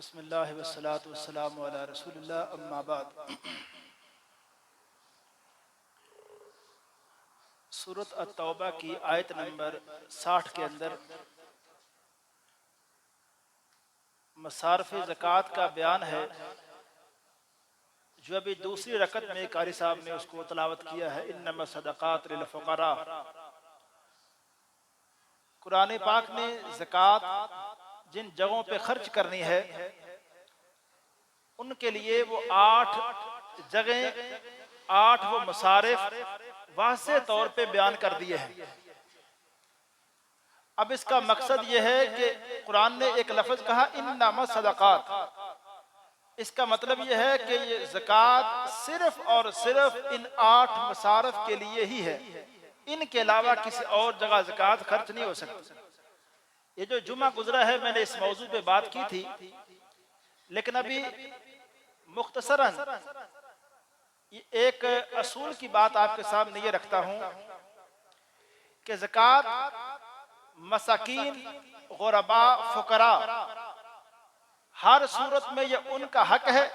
بسم اللہ والصلاة والسلام علی رسول اللہ، اما بعد۔ سورۃ التوبہ کی آیت نمبر 60 کے اندر مصارف زکوٰۃ کا بیان ہے، جو ابھی دوسری رکعت میں قاری صاحب نے اس کو تلاوت کیا ہے، انما الصدقات للفقراء۔ قرآن پاک نے زکوٰۃ جن جگہوں پہ خرچ کرنی ہے ان کے لیے وہ 8 جگہیں، 8 وہ مصارف واضح طور پہ بیان کر دیے ہیں۔ اب اس کا مقصد یہ ہے کہ قرآن نے ایک لفظ کہا انما صدقات، اس کا مطلب یہ ہے کہ یہ زکوٰۃ صرف اور صرف ان 8 مصارف کے لیے ہی ہے، ان کے علاوہ کسی اور جگہ زکوٰۃ خرچ نہیں ہو سکتی۔ یہ جو جمعہ گزرا ہے میں نے اس موضوع پہ بات کی تھی، لیکن ابھی مختصراً ایک اصول کی بات آپ کے سامنے یہ رکھتا ہوں کہ زکوٰۃ مساکین، غرباء، فقراء، ہر صورت میں یہ ان کا حق ہے،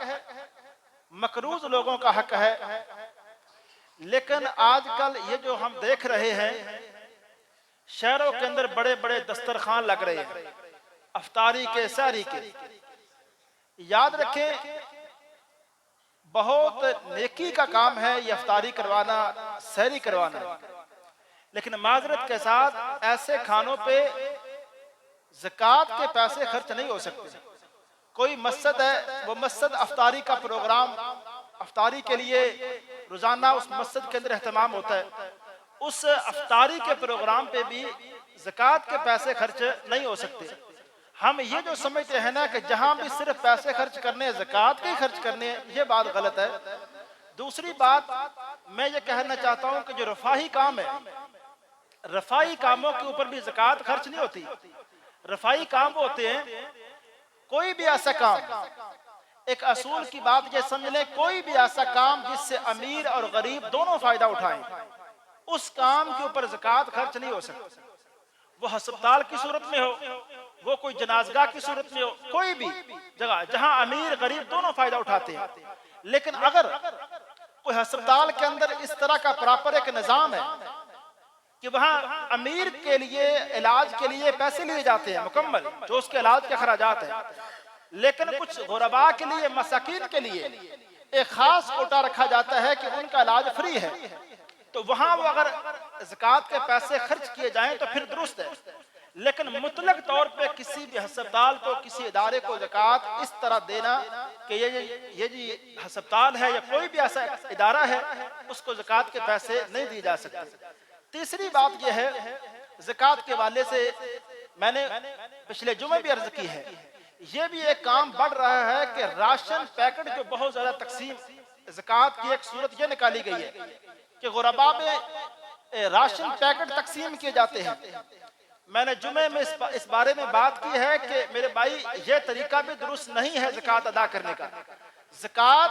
مقروض لوگوں کا حق ہے۔ لیکن آج کل یہ جو ہم دیکھ رہے ہیں، شہروں کے اندر بڑے بڑے دسترخوان لگ رہے ہیں افطاری کے، سحری کے۔ یاد رکھیں بہت نیکی کا کام ہے یہ افطاری کروانا، سحری کروانا، لیکن معذرت کے ساتھ ایسے کھانوں پہ زکوٰۃ کے پیسے خرچ نہیں ہو سکتے۔ کوئی مسجد ہے، وہ مسجد افطاری کا پروگرام، افطاری کے لیے روزانہ اس مسجد کے اندر اہتمام ہوتا ہے، اس افطاری کے پروگرام پہ بھی زکوٰۃ کے پیسے خرچ نہیں ہو سکتے۔ ہم یہ جو سمجھتے ہیں نا کہ جہاں بھی صرف پیسے خرچ کرنے، زکوٰۃ کے ہی خرچ کرنے، یہ بات غلط ہے۔ دوسری بات میں یہ کہنا چاہتا ہوں کہ جو رفاہی کام ہے، رفاہی کاموں کے اوپر بھی زکوٰۃ خرچ نہیں ہوتی۔ رفاہی کام وہ ہوتے ہیں، کوئی بھی ایسا کام، ایک اصول کی بات یہ سمجھ لیں، کوئی بھی ایسا کام جس سے امیر اور غریب دونوں فائدہ اٹھائیں، اس کام کے اوپر زکوٰۃ خرچ نہیں ہو سکتی۔ وہ ہسپتال کی صورت میں ہو، وہ کوئی جنازگاہ کی صورت میں ہو، کوئی بھی جگہ جہاں امیر غریب دونوں فائدہ اٹھاتے ہیں۔ لیکن اگر کوئی ہسپتال کے اندر اس طرح کا پراپر ایک نظام ہے کہ وہاں امیر کے لیے علاج کے لیے پیسے لیے جاتے ہیں مکمل، جو اس کے علاج کے اخراجات ہیں، لیکن کچھ غرباء کے لیے، مساکین کے لیے ایک خاص کوٹا رکھا جاتا ہے کہ ان کا علاج فری ہے، تو وہاں وہ اگر زکوٰۃ کے پیسے خرچ کیے جائیں تو پھر درست ہے۔ لیکن مطلق طور پہ کسی بھی ہسپتال کو، کسی ادارے کو زکوٰۃ اس طرح دینا کہ یہ جی ہسپتال ہے یا کوئی بھی ایسا ادارہ ہے، اس کو زکوٰۃ کے پیسے نہیں دی جا سکتے۔ تیسری بات یہ ہے، زکوٰۃ کے حوالے سے میں نے پچھلے جمعے بھی عرض کی ہے، یہ بھی ایک کام بڑھ رہا ہے کہ راشن پیکٹ جو بہت زیادہ تقسیم، زکوٰۃ کی ایک صورت یہ نکالی گئی ہے کہ غرباء میں راشن پیکٹ تقسیم کیے جاتے ہیں۔ میں نے جمعے میں اس بارے میں بات کی ہے کہ میرے بھائی یہ طریقہ بھی درست نہیں ہے زکوٰۃ ادا کرنے کا۔ زکوٰۃ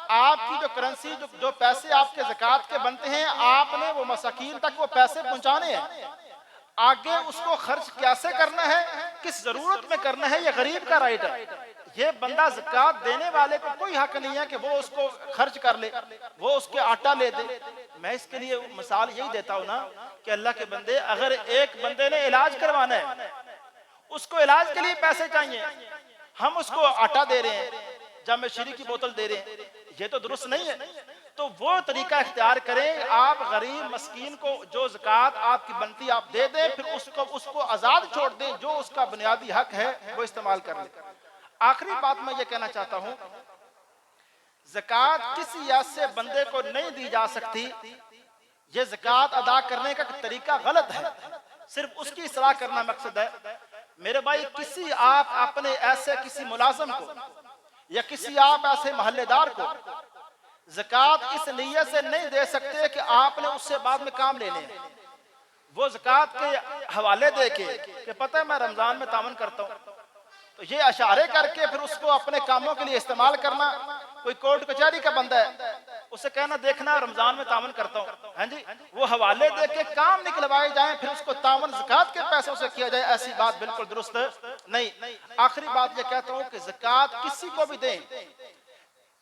آپ کی جو کرنسی، جو پیسے آپ کے زکوٰۃ کے بنتے ہیں، آپ نے وہ مساکین تک وہ پیسے پہنچانے ہیں۔ آگے اس کو خرچ کیسے کرنا ہے، کس ضرورت میں کرنا ہے، یہ غریب کا رائٹ ہے۔ یہ بندہ زکوٰۃ دینے والے کو کوئی حق نہیں ہے کہ وہ اس کو خرچ کر لے، وہ اس کے آٹا لے دے۔ میں اس کے لیے مثال یہی دیتا ہوں نا کہ اللہ کے بندے، اگر ایک بندے نے علاج کروانا ہے، اس کو علاج کے لیے پیسے چاہیے، ہم اس کو آٹا دے رہے ہیں، جامع شیریں کی بوتل دے رہے ہیں، یہ تو درست نہیں ہے۔ تو وہ طریقہ اختیار کریں، آپ غریب مسکین کو جو زکوٰۃ آپ کی بنتی آپ دے دیں، پھر اس کو آزاد چھوڑ دیں، جو اس کا بنیادی حق ہے وہ استعمال کر لیں۔ آخری بات میں یہ کہنا چاہتا ہوں، زکوٰۃ کسی ایسے بندے کو نہیں دی جا سکتی، یہ زکوٰۃ ادا کرنے کا طریقہ غلط ہے، صرف اس کی اصلاح کرنا مقصد ہے۔ میرے بھائی آپ اپنے ایسے کسی ملازم کو یا کسی آپ ایسے محلے دار کو زکوٰۃ اس نیت سے نہیں دے سکتے کہ آپ نے اس سے بعد میں کام لینے ہیں۔ وہ زکوٰۃ کے حوالے دے کے کہ پتہ ہے میں رمضان میں تعاون کرتا ہوں، تو یہ اشارے کر کے پھر اس کو اپنے کاموں کے لیے استعمال کرنا، کوئی کورٹ کچہری کا بندہ ہے उसे कहना देखना रमजान में तावन करता हूँ, हाँ जी, वो हवाले दे के काम निकलवाए जाएं, फिर उसको तावन ज़कात के पैसों से किया जाए, ऐसी बात बिल्कुल दुरुस्त नहीं। आखिरी बात ये कहता हूँ कि ज़कात किसी को भी दें,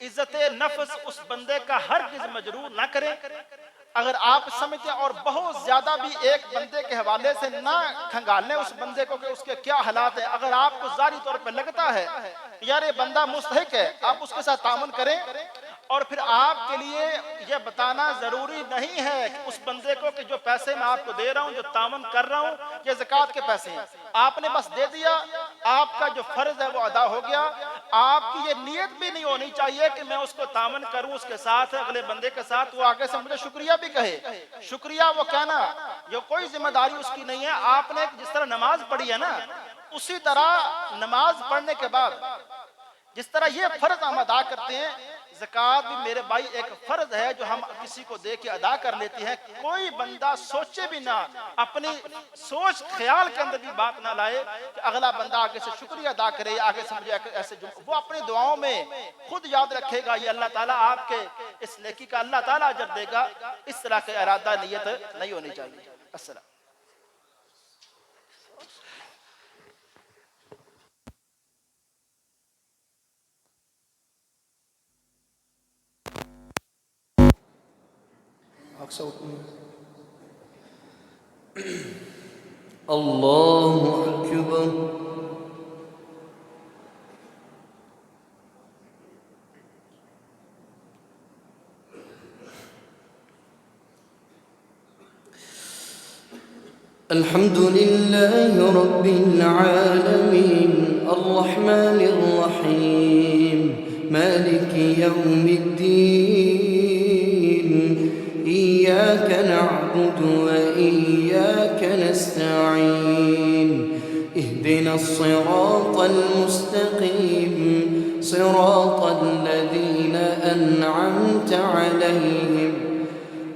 इज्जत नफ्स उस बंदे का हरगिज़ मजरूर ना करें। अगर आप समझते और बहुत ज्यादा भी एक बंदे के हवाले से ना खंगालें उस बंदे को कि उसके क्या हालात है। अगर आपको जारी तौर पर लगता है यार ये बंदा मुस्तहिक है, आप उसके साथ तावन करें। और फिर आपके लिए यह बताना जरूरी नहीं है कि उस बंदे को कि जो पैसे मैं आपको दे रहा हूं, जो तावन कर रहा हूं, ये ज़कात के पैसे हैं, आपने बस दे दिया, आपका जो फर्ज है वो अदा हो गया। आपकी ये नीयत भी नहीं होनी चाहिए कि मैं उसको तावन करूं उसके साथ, अगले बंदे के साथ, वो आगे से मुझे शुक्रिया भी कहे। शुक्रिया वो कहना ये कोई जिम्मेदारी उसकी नहीं है। आपने जिस तरह नमाज पढ़ी है ना, उसी तरह नमाज पढ़ने के बाद जिस तरह ये फर्ज हम अदा करते हैं, ज़कात भी मेरे भाई एक फर्ज है जो हम किसी को दे के अदा कर लेते हैं। कोई बंदा सोचे भी ना, अपनी सोच ख्याल के अंदर भी बात ना लाए कि अगला बंदा आगे से शुक्रिया अदा करे, आगे से मुझे ऐसे, वो अपनी दुआओं में खुद याद रखेगा, ये अल्लाह ताला आपके इस नेकी का अल्लाह ताला अजर देगा। इस तरह का इरादा नियत नहीं होनी चाहिए। अस्सलाम। अल्लाहु अकबर। अल्हम्दुलिल्लाहि रब्बिल आलमीन अर्रहमानिर रहीम मालिकि यौमिद्दीन इय्याक नअबुदु व इय्याक नस्तईन इहदिनस सिरातल मुस्तकीम सिरातल लज़ीना अन्अमता अलैहिम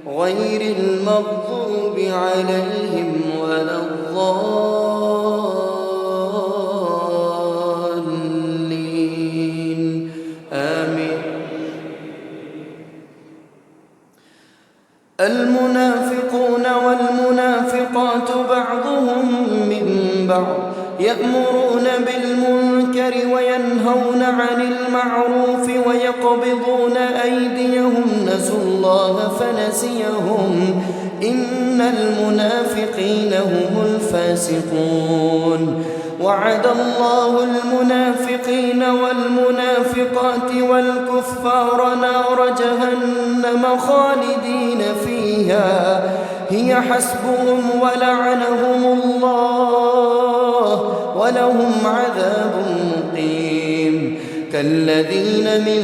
गैरिल मग़ज़ूबि अलैहिम वलद्दाल्लीन आमीन। المنافقون والمنافقات بعضهم من بعض يأمرون بالمنكر وينهون عن المعروف ويقبضون أيديهم نسوا الله فنسيهم إن المنافقين هم الفاسقون وعد الله المنافقين والمنافقات والكفار نار جهنم خالدين فيها هي حسبهم ولعنهم الله ولهم عذاب مقيم كالذين من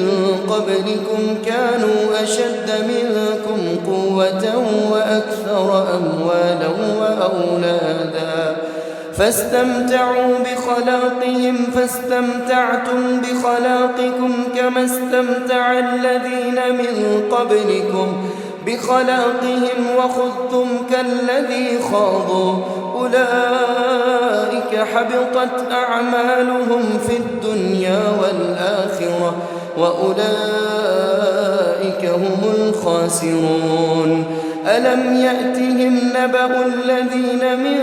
قبلكم كانوا أشد منكم قوة وأكثر أموالا وأولادا فاستمتعوا بخلاقهم فاستمتعتم بخلاقكم كما استمتع الذين من قبلكم بخلاقهم وخذتم كالذي خاضوا أولئك حبطت أعمالهم في الدنيا والآخرة وأولئك هم الخاسرون ألم يأتهم نبأ الذين من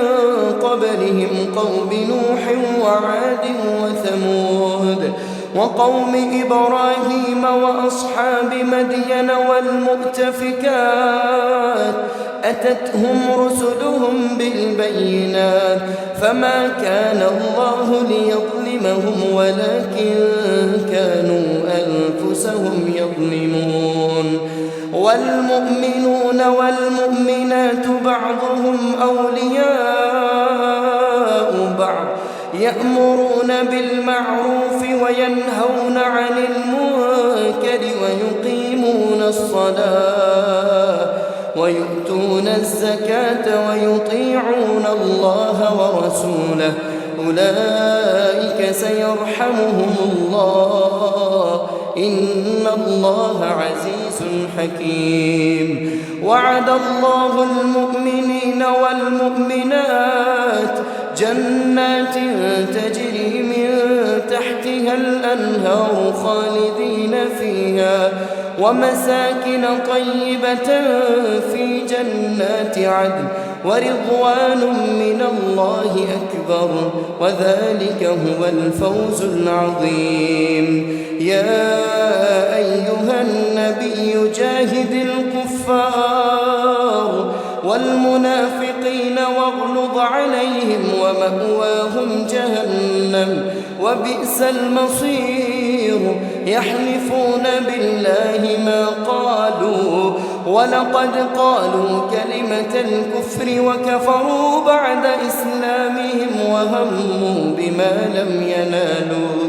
قبلهم قوم نوح وعاد وثمود وقوم إبراهيم وأصحاب مدين والمؤتفكات أتتهم رسلهم بالبينات فما كان الله ليظلمهم ولكن كانوا أنفسهم يظلمون والمؤمنون والمؤمنات بعضهم أولياء بعض يأمرون بالمعروف وينهون عن المنكر ويقيمون الصلاة ويؤتون الزكاة ويطيعون الله ورسوله أولئك سيرحمهم الله إن الله عزيز حكيم وعد الله المؤمنين والمؤمنات جنات تجري من تحتها الأنهار خالدين فيها ومساكن طيبة في جنات عدن ورضوان من الله أكبر وذلك هو الفوز العظيم. يا أيها النبي جاهد الكفار والمنافقين واغلظ عليهم ومأواهم جهنم وبئس المصير. يحلفون بالله ما قالوا ولقد قالوا كلمة الكفر وكفروا بعد إسلامهم وهموا بما لم ينالوا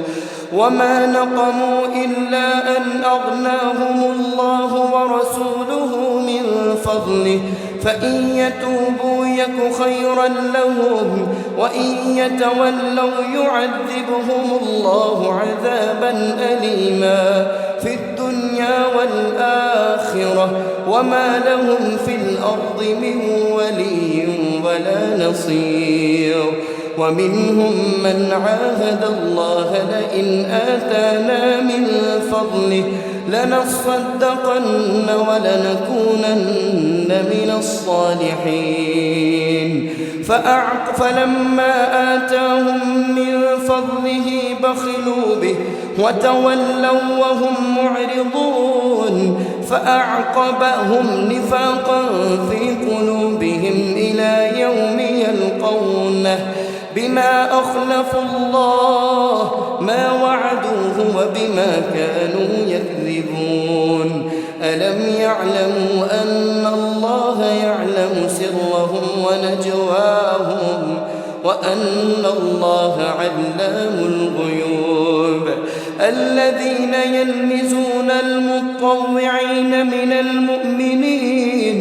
وما نقموا إلا أن أغناهم الله ورسوله من فضله فإن يتوبوا يك خيرا لهم وإن يتولوا يعذبهم الله عذابا أليما في الدنيا والآخرة وما لهم في الأرض من ولي ولا نصير. ومنهم من عاهد الله لئن آتانا من فضله لنصدقن ولنكونن من الصالحين. فلما آتاهم من فضله بخلوا به وتولوا وهم معرضون فأعقبهم نفاقا في قلوبهم إلى يوم يلقونه بما أخلفوا الله ما وعدوه وبما كانوا يكذبون. ألم يعلموا أن الله يعلم سرهم ونجواهم وأن الله علام الغيوب. الذين يلمزون المطوعين من المؤمنين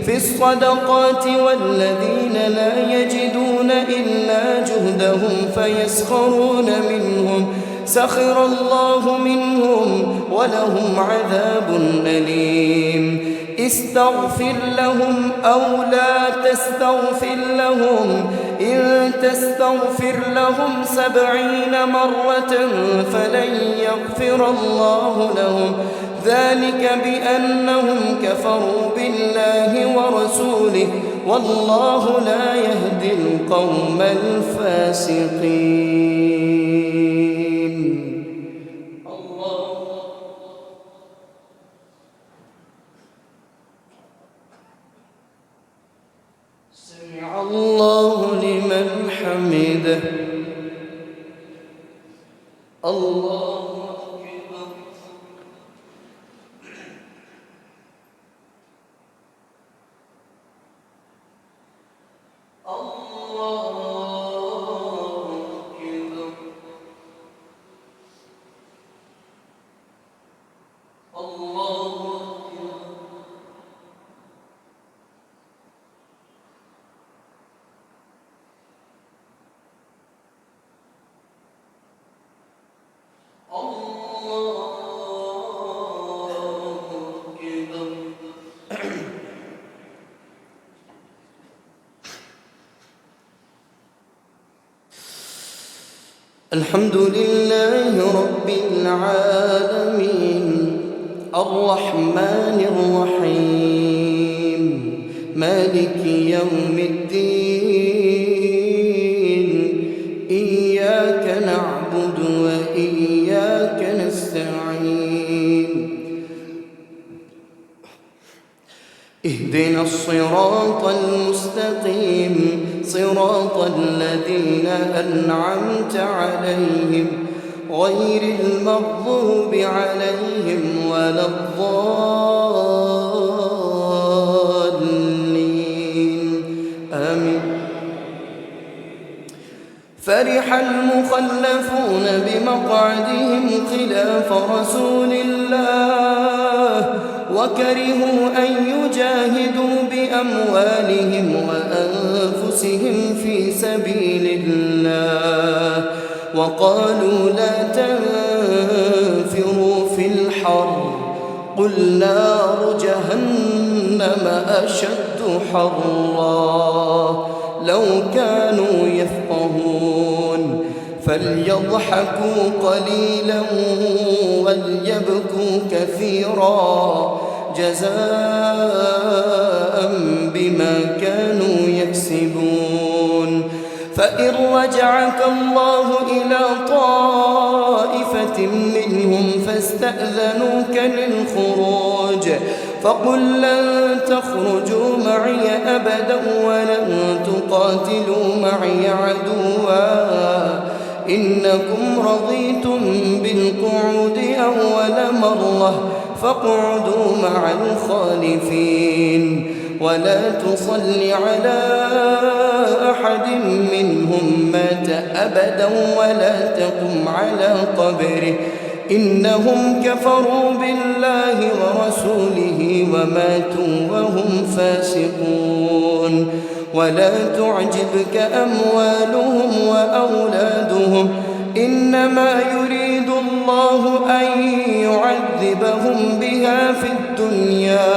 في الصدقات والذين لا يجدون إلا جهدهم فيسخرون منهم سخر الله منهم ولهم عذاب أليم. استغفر لهم أو لا تستغفر لهم إن تستغفر لهم 70 مرة فلن يغفر الله لهم ذلك بأنهم كفروا بالله ورسوله والله لا يهدي القوم الفاسقين. سمع الله لمن حمده. الله أكبر. الحمد لله رب العالمين الرحمن الرحيم مالك يوم الدين إياك نعبد وإياك نستعين اهدنا الصراط المستقيم صراط الذين أنعمت عليهم غير المغضوب عليهم ولا الضالين آمين. فرح المخلفون بمقعدهم خلاف رسول الله وكرهوا أن يجاهدوا بأموالهم وأنفسهم في سبيل الله وقالوا لا تنفروا في الحر قل نار جهنم أشد حرا لو كانوا يفقهون فليضحكوا قليلا بل يبكوا كثيرا جزاء بما كانوا يكسبون. فإن رجعك الله إلى طائفة منهم فاستأذنوك للخروج فقل لن تخرجوا معي أبدا ولن تقاتلوا معي عدوا إنكم رضيتم بالقعود أول مرة فاقعدوا مع الخالفين ولا تصل على أحد منهم مات أبدا ولا تقم على قبره إنهم كفروا بالله ورسوله وماتوا وهم فاسقون. ولا تعجبك أموالهم وأولادهم إنما يريد الله أن يعذبهم بها في الدنيا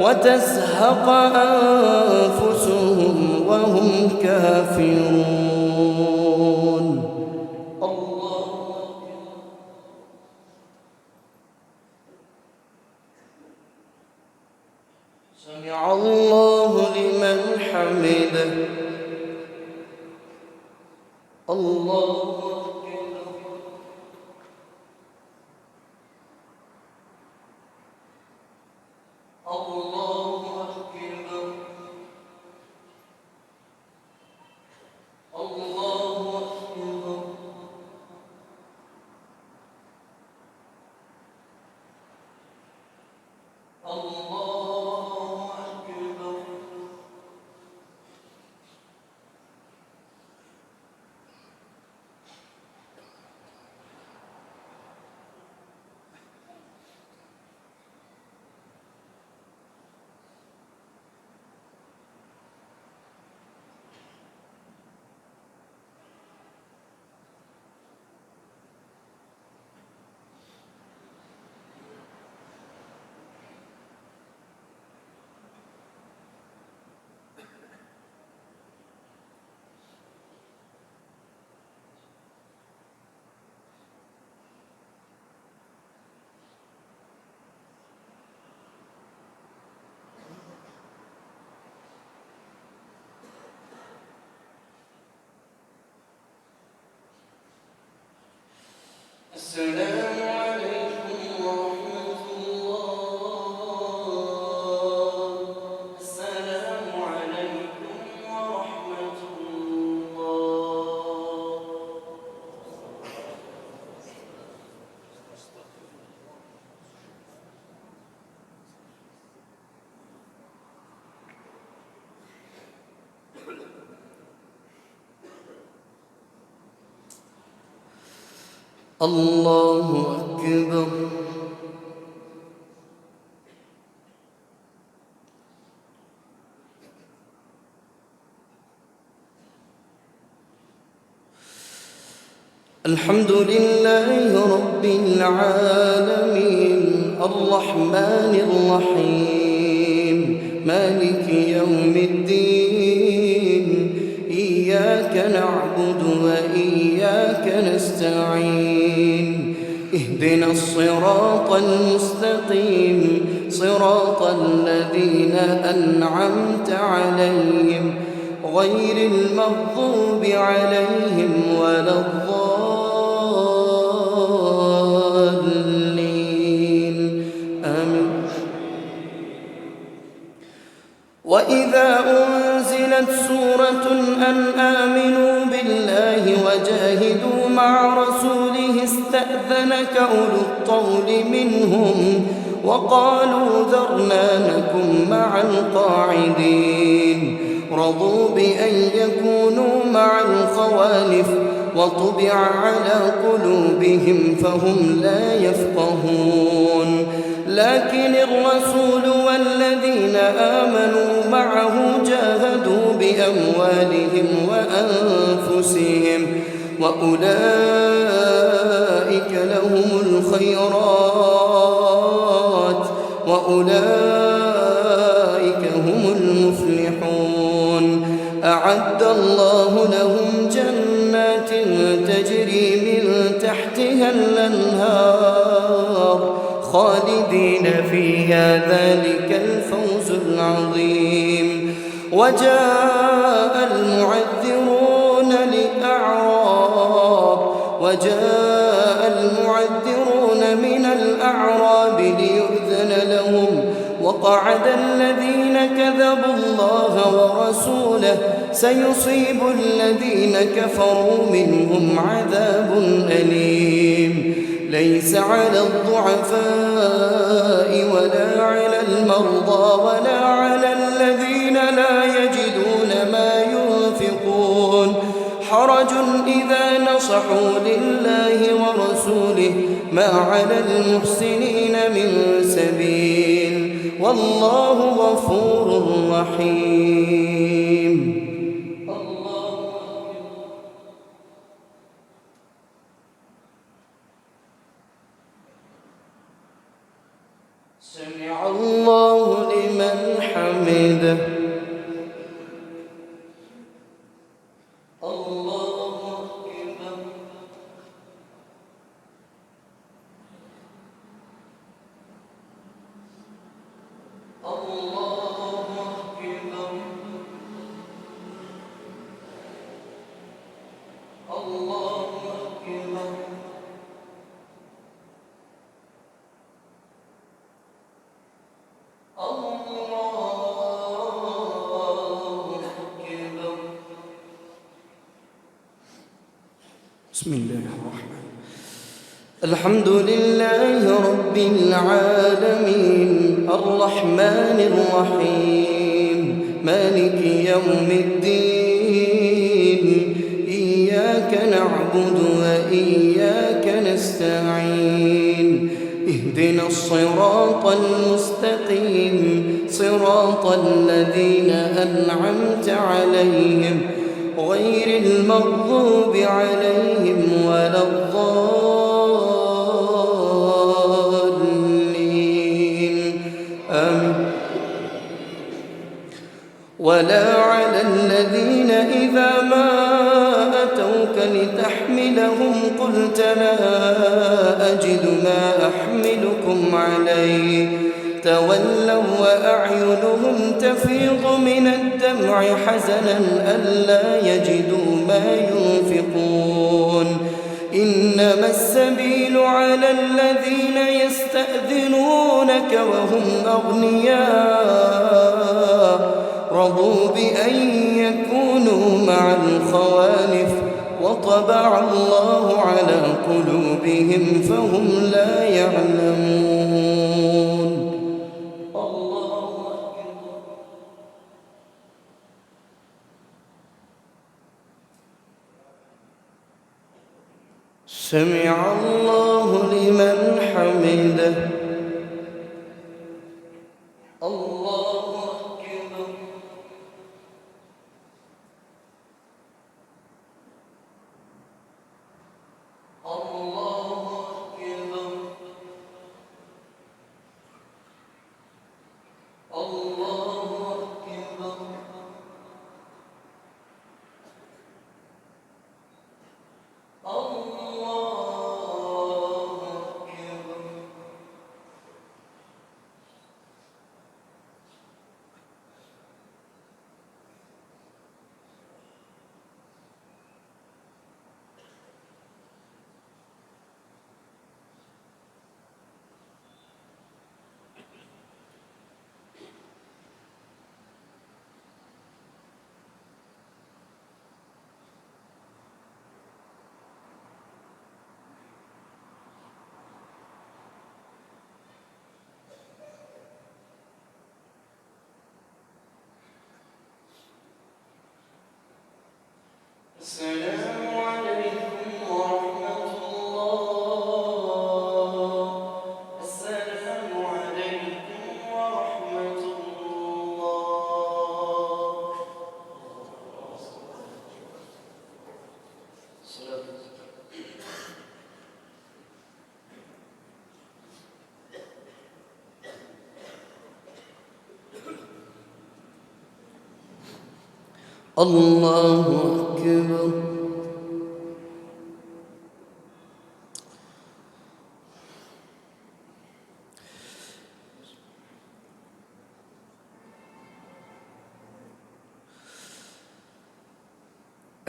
وتزهق أنفسهم وهم كافرون. سمع الله لمن حمده. الله السلام عليكم ورحمة الله. السلام عليكم ورحمة الله. الله أكبر. الحمد لله رب العالمين الرحمن الرحيم مالك يوم الدين إياك نعبد وإياك نستعين اهدنا الصراط المستقيم صراط الذين أنعمت عليهم غير المغضوب عليهم ولا الضالين آمين. وإذا أنزلت سورة أن آمنوا بالله وجاهدوا مع رسوله استأذنك أولو الطول منهم وقالوا ذرنا نكن مع القاعدين رضوا بأن يكونوا مع الخوالف وطبع على قلوبهم فهم لا يفقهون لكن الرسول والذين آمنوا معه جاهدوا بأموالهم وأنفسهم وأولئك لهم الخيرات وأولئك هم المفلحون أعد الله لهم جنات تجري من تحتها الأنهار خالدين فيها ذلك الفوز العظيم. وجاء المعذرون من الأعراب ليؤذن لهم وقعد الذين كذبوا الله ورسوله سيصيب الذين كفروا منهم عذاب أليم. ليس على الضعفاء ولا على المرضى ولا على الذين لا يجدون ما ينفقون حرج إذا نصحوا لله ورسوله ما على المحسنين من سبيل والله غفور رحيم. سمع الله لمن حمده. بسم الله الرحمن الحمد لله رب العالمين الرحمن الرحيم مالك يوم الدين إياك نعبد وإياك نستعين اهدنا الصراط المستقيم صراط الذين أنعمت عليهم غير المغضوب عليهم ولا الضالين آمين. ولا على الذين إذا ما أتوك لتحملهم قلت لا أجد ما أحملكم عليه تولوا وأعينهم تفيض من الدمع حزنا ألا يجدوا ما ينفقون إنما السبيل على الذين يستأذنونك وهم أغنياء رضوا بأن يكونوا مع الخوالف وطبع الله على قلوبهم فهم لا يعلمون. سمع الله لمن حمده. الله أكبر. الله أكبر. الله أكبر. السلام عليكم ورحمة الله. السلام عليكم ورحمة الله. الله أكبر.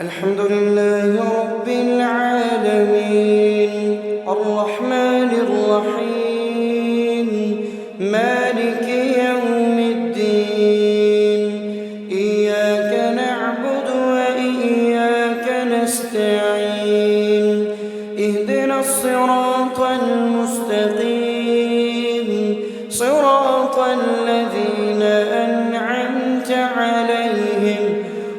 الحمد لله رب العالمين الرحمن الرحيم مالك يوم الدين إياك نعبد وإياك نستعين اهدنا الصراط المستقيم صراط الذين أنعمت عليهم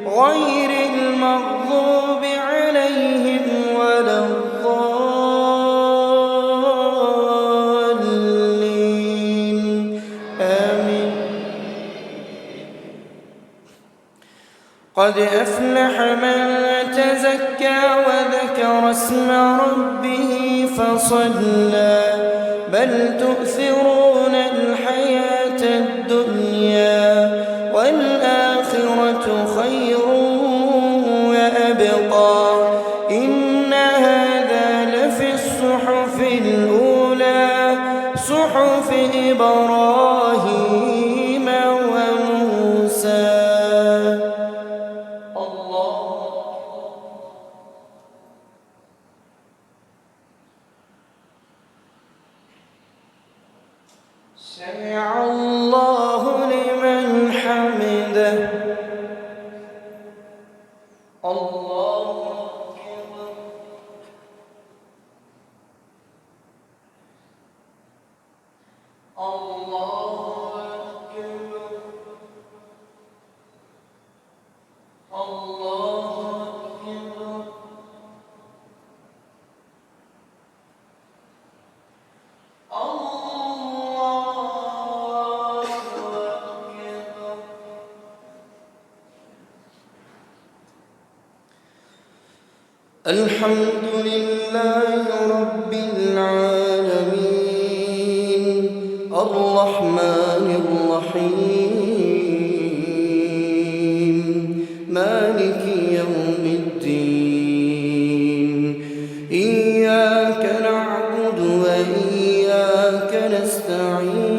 غير المغضوب عليهم ولا الضالين آمين. قد أفلح من تزكى وذكر اسم ربه فصلى بل تؤثرون الحياة الدنيا والآخرة خير وأبقى إن هذا لفي الصحف الأولى صحف إبراهيم وموسى. سمع الله لمن حمده. الله أكبر. الله أكبر. الله أكبر. الحمد لله رب العالمين الرحمن الرحيم مالك يوم الدين إياك نعبد وإياك نستعين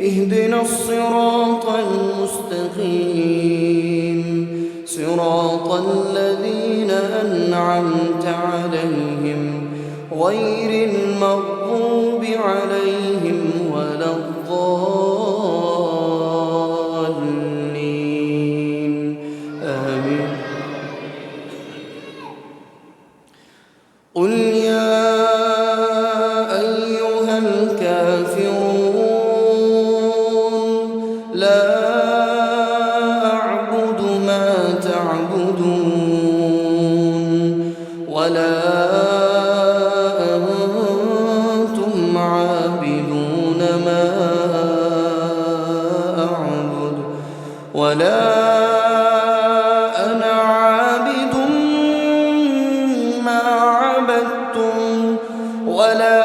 اهدنا الصراط المستقيم صراط الذين أنعمت عليهم غير المغضوب عليهم ولا الضالين آمين. قل يا أيها الكافرون لا أعبد ما تعبدون ولا أنتم عابدون ما أعبد ولا أنا عابد ما عبدتم ولا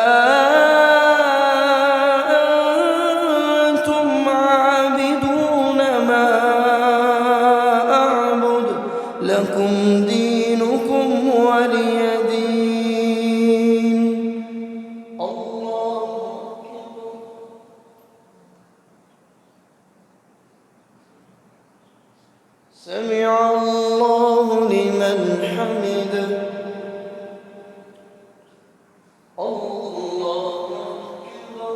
أنتم عابدون ما أعبد لكم دينكم ولي دين. الله أكبر. سمع الله لمن حمده. الله أكبر.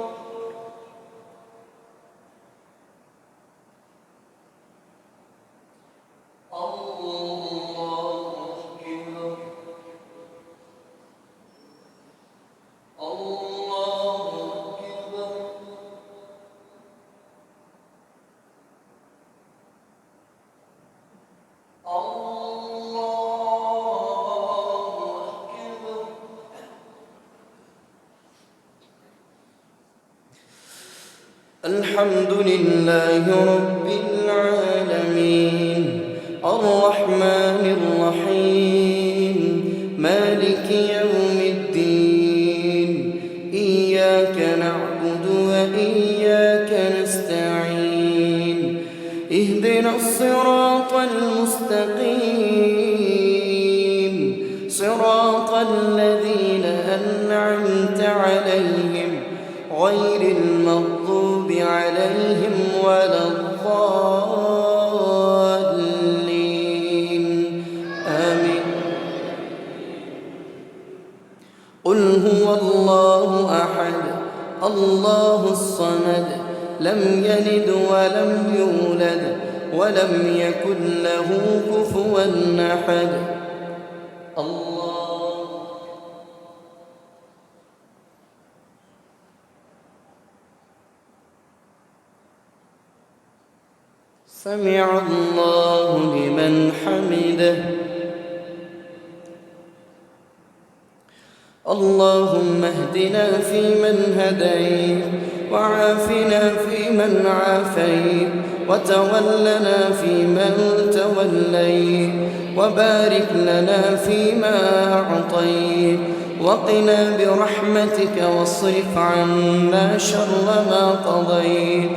الحمد لله رب العالمين الرحمن الرحيم مالك يوم الدين إياك نعبد وإياك نستعين اهدنا الصراط المستقيم صراط الذين أنعمت عليهم غير المغضوب عليهم ولا الضالين هو الله أحد الله الصمد لم يلد ولم يولد ولم يكن له كفوا أحد. الله سمع الله لمن حمده. اللهم اهدنا فيمن هديت وعافنا فيمن عافيت وتولنا فيمن توليت وبارك لنا فيما أعطيت وقنا برحمتك واصرف عنا شر ما قضيت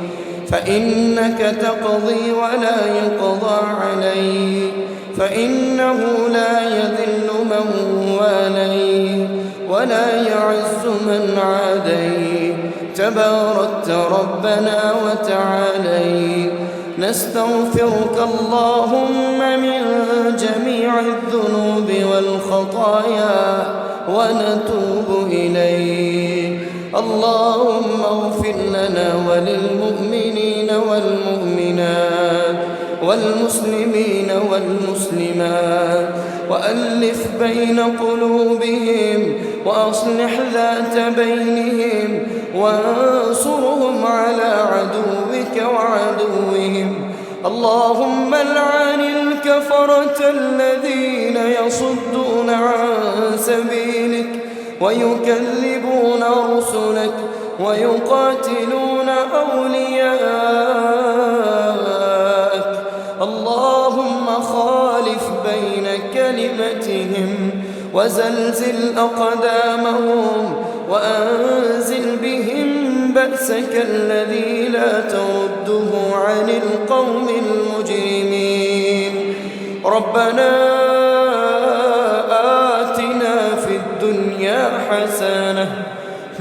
فإنك تقضي ولا يقضى عليك فإنه لا يذل من واليت ولا يعز من عاديت تباركت ربنا وتعاليت. نستغفرك اللهم من جميع الذنوب والخطايا ونتوب إليك. اللهم اغفر لنا وللمؤمنين والمؤمنات والمسلمين والمسلمات وألف بين قلوبهم وأصلح ذات بينهم وانصرهم على عدوك وعدوهم. اللهم العن الكفرة الذين يصدون عن سبيلك ويكذبون رسلك ويقاتلون أولياءك. اللهم خالف بين كلمتهم وزلزل أقدامهم وأنزل بهم بأسك الذي لا ترده عن القوم المجرمين. ربنا آتنا في الدنيا حسنة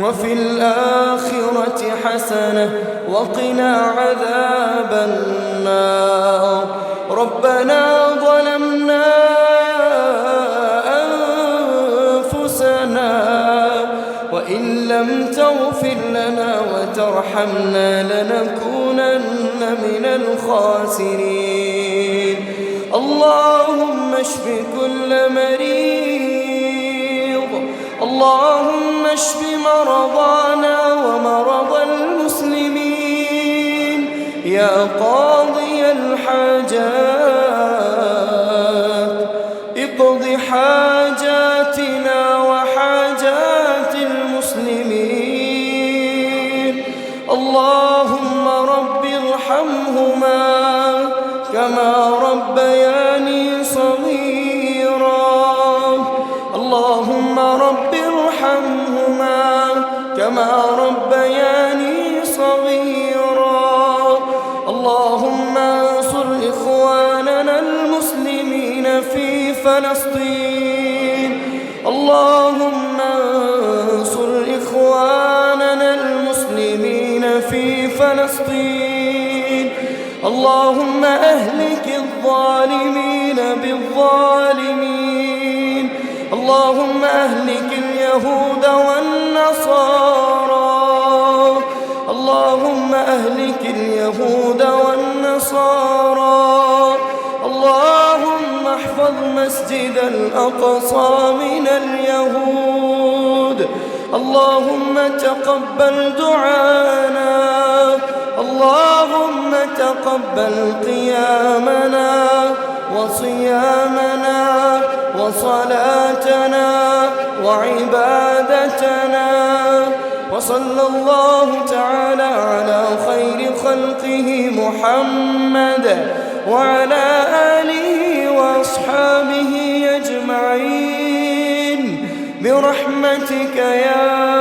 وفي الآخرة حسنة وقنا عذاب النار. ربنا ظلمنا أنفسنا وإن لم تغفر لنا وترحمنا لنكونن من الخاسرين. اللهم اشف كل مريض. اللهم اشف مرضانا ومرضى المسلمين يا قاضي الحاجات اقض حاجاتنا وحاجات المسلمين. اللهم رب ارحمهما كما ربياني صغيرا. اللهم رب ارحمهما كما ربياني صغيرا. اللهم انصر إخواننا المسلمين في فلسطين. اللهم انصر إخواننا المسلمين في فلسطين. اللهم أهلك الظالمين بالظالمين. اللهم أهلك اليهود والنصارى. اللهم أهلك اليهود والنصارى. اللهم احفظ مسجد الأقصى من اليهود. اللهم تقبل دعانا. اللهم تقبل قيامنا وصيامنا وصلاتنا وعبادتنا. وصلى الله تعالى على خير خلقه محمد وعلى آله وأصحابه أجمعين برحمتك يا